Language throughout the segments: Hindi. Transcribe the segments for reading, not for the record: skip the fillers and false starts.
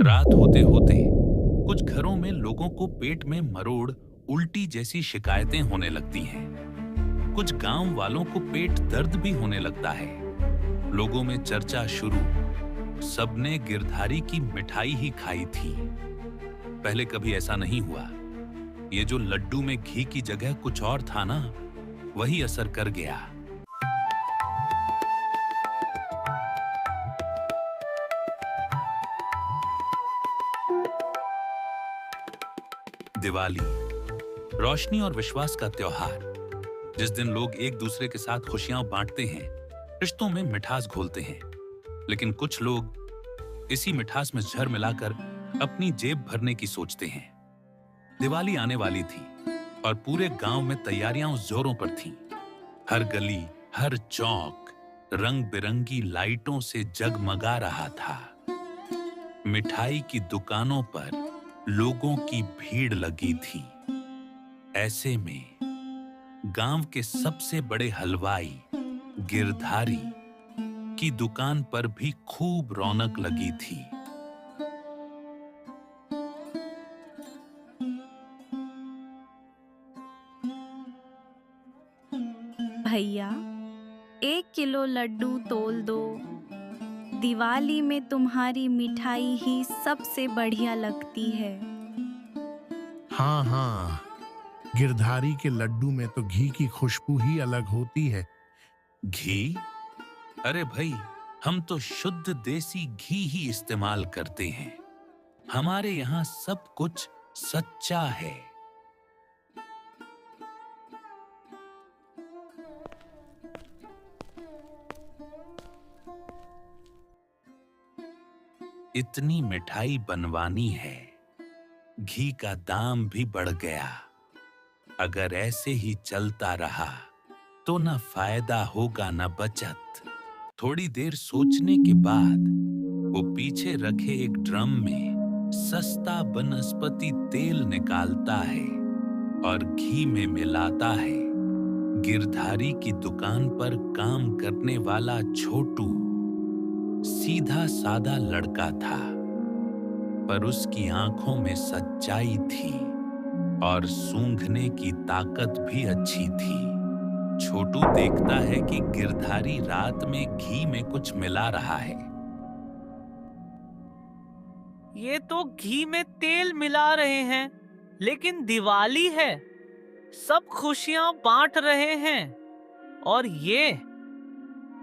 रात होते होते कुछ घरों में लोगों को पेट में मरोड़, उल्टी जैसी शिकायतें होने लगती हैं। कुछ गांव वालों को पेट दर्द भी होने लगता है। लोगों में चर्चा शुरू। सबने गिरधारी की मिठाई ही खाई थी। पहले कभी ऐसा नहीं हुआ। ये जो लड्डू में घी की जगह कुछ और था ना, वही असर कर गया। दिवाली, रोशनी और विश्वास का त्योहार, जिस दिन लोग एक दूसरे के साथ खुशियां बांटते हैं, रिश्तों में मिठास घोलते हैं। लेकिन कुछ लोग इसी मिठास में जहर मिलाकर अपनी जेब भरने की सोचते हैं। दिवाली आने वाली थी और पूरे गांव में तैयारियां उस जोरों पर थीं। हर गली, हर चौक रंग बिरंगी लाइटों से जगमगा रहा था। मिठाई की दुकानों पर लोगों की भीड़ लगी थी। ऐसे में गांव के सबसे बड़े हलवाई गिरधारी की दुकान पर भी खूब रौनक लगी थी। भैया, 1 किलो लड्डू तोल दो। दिवाली में तुम्हारी मिठाई ही सबसे बढ़िया लगती है। हाँ हाँ, गिरधारी के लड्डू में तो घी की खुशबू ही अलग होती है। घी? अरे भाई, हम तो शुद्ध देसी घी ही इस्तेमाल करते हैं। हमारे यहाँ सब कुछ सच्चा है। इतनी मिठाई बनवानी है, घी का दाम भी बढ़ गया। अगर ऐसे ही चलता रहा तो न फायदा होगा न बचत। थोड़ी देर सोचने के बाद वो पीछे रखे एक ड्रम में सस्ता वनस्पति तेल निकालता है और घी में मिलाता है। गिरधारी की दुकान पर काम करने वाला छोटू सीधा सादा लड़का था, पर उसकी आंखों में सच्चाई थी और सूंघने की ताकत भी अच्छी थी। छोटू देखता है कि गिरधारी रात में घी में कुछ मिला रहा है। ये तो घी में तेल मिला रहे हैं, लेकिन दिवाली है, सब खुशियां बांट रहे हैं। और ये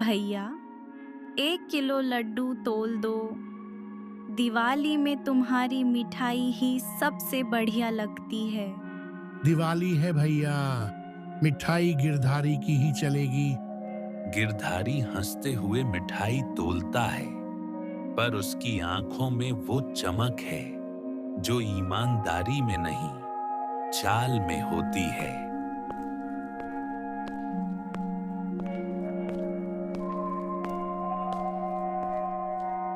भैया, 1 किलो लड्डू तोल दो। दिवाली में तुम्हारी मिठाई ही सबसे बढ़िया लगती है। दिवाली है भैया, मिठाई गिरधारी की ही चलेगी। गिरधारी हंसते हुए मिठाई तोलता है, पर उसकी आंखों में वो चमक है जो ईमानदारी में नहीं, चाल में होती है।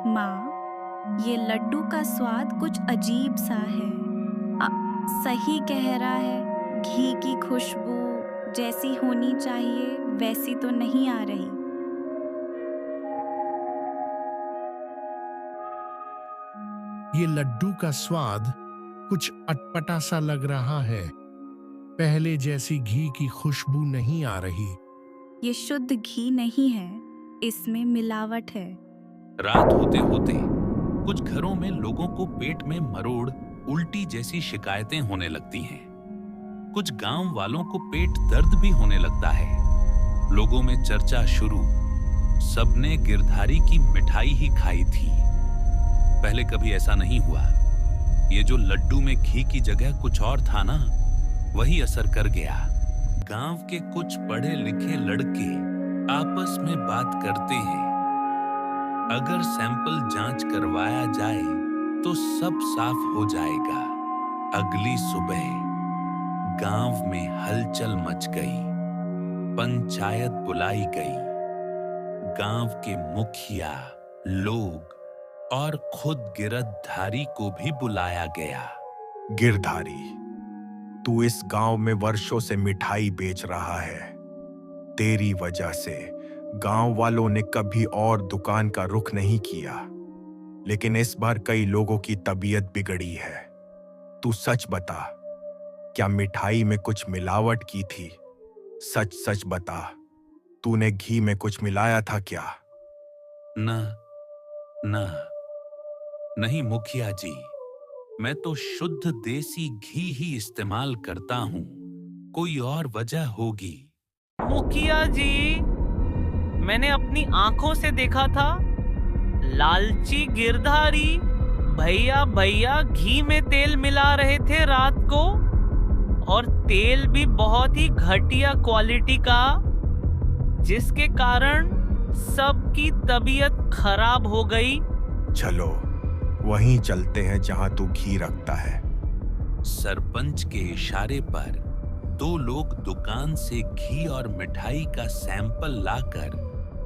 माँ, ये लड्डू का स्वाद कुछ अजीब सा है। सही कह रहा है, घी की खुशबू जैसी होनी चाहिए वैसी तो नहीं आ रही। ये लड्डू का स्वाद कुछ अटपटा सा लग रहा है। पहले जैसी घी की खुशबू नहीं आ रही। ये शुद्ध घी नहीं है, इसमें मिलावट है। रात होते होते कुछ घरों में लोगों को पेट में मरोड़, उल्टी जैसी शिकायतें होने लगती हैं। कुछ गांव वालों को पेट दर्द भी होने लगता है। लोगों में चर्चा शुरू। सबने गिरधारी की मिठाई ही खाई थी। पहले कभी ऐसा नहीं हुआ। ये जो लड्डू में घी की जगह कुछ और था ना, वही असर कर गया। गांव के कुछ पढ़े लिखे लड़के आपस में बात करते हैं। अगर सैंपल जांच करवाया जाए तो सब साफ हो जाएगा। अगली सुबह गांव में हलचल मच गई। पंचायत बुलाई गई। गांव के मुखिया, लोग और खुद गिरधारी को भी बुलाया गया। गिरधारी, तू इस गांव में वर्षों से मिठाई बेच रहा है। तेरी वजह से गांव वालों ने कभी और दुकान का रुख नहीं किया। लेकिन इस बार कई लोगों की तबीयत बिगड़ी है। तू सच बता, क्या मिठाई में कुछ मिलावट की थी? सच सच बता, तूने घी में कुछ मिलाया था क्या? न न नहीं मुखिया जी, मैं तो शुद्ध देसी घी ही इस्तेमाल करता हूँ। कोई और वजह होगी। मुखिया जी, मैंने अपनी आंखों से देखा था। लालची गिरधारी भैया भैया घी में तेल मिला रहे थे रात को, और तेल भी बहुत ही घटिया क्वालिटी का, जिसके कारण सबकी तबीयत खराब हो गई। चलो वहीं चलते हैं जहां तू घी रखता है। सरपंच के इशारे पर दो लोग दुकान से घी और मिठाई का सैंपल लाकर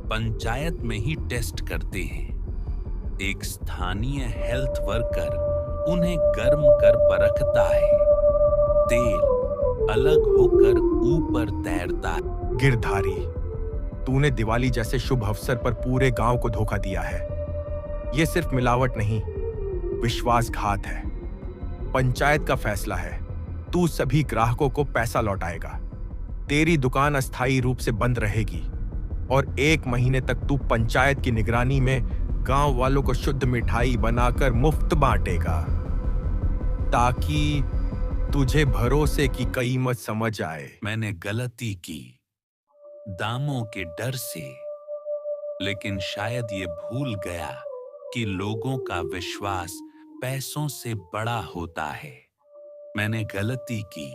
पंचायत में ही टेस्ट करते हैं। एक स्थानीय हेल्थ वर्कर उन्हें गर्म कर परखता है। तेल अलग होकर ऊपर तैरता है। गिरधारी, तूने दिवाली जैसे शुभ अवसर पर पूरे गांव को धोखा दिया है। यह सिर्फ मिलावट नहीं, विश्वासघात है। पंचायत का फैसला है, तू सभी ग्राहकों को पैसा लौटाएगा। तेरी दुकान अस्थायी रूप से बंद रहेगी और 1 महीने तक तू पंचायत की निगरानी में गांव वालों को शुद्ध मिठाई बनाकर मुफ्त बांटेगा, ताकि तुझे भरोसे की कीमत समझ आए। मैंने गलती की दामों के डर से, लेकिन शायद ये भूल गया कि लोगों का विश्वास पैसों से बड़ा होता है। मैंने गलती की,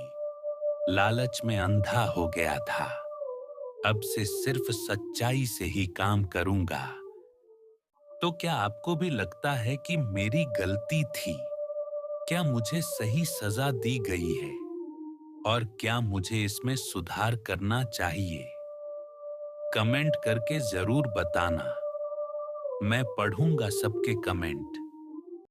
लालच में अंधा हो गया था। अब से सिर्फ सच्चाई से ही काम करूंगा। तो क्या आपको भी लगता है कि मेरी गलती थी? क्या मुझे सही सजा दी गई है? और क्या मुझे इसमें सुधार करना चाहिए? कमेंट करके जरूर बताना। मैं पढ़ूंगा सबके कमेंट।